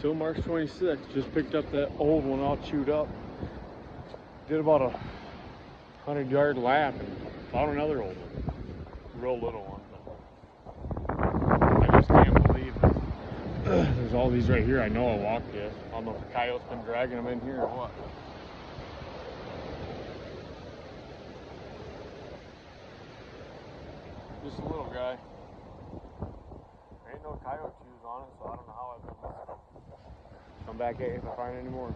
Still March 26th. Just picked up that old one all chewed up. Did about a 100-yard lap and found another old one. Real little one. But I just can't believe it. There's all these right here. I know I walked it. I don't know if the coyote's been dragging them in here or what. Just a little guy. There ain't no coyote shoes on it, so I don't know how I've been missing them. Come back at you if I find any more.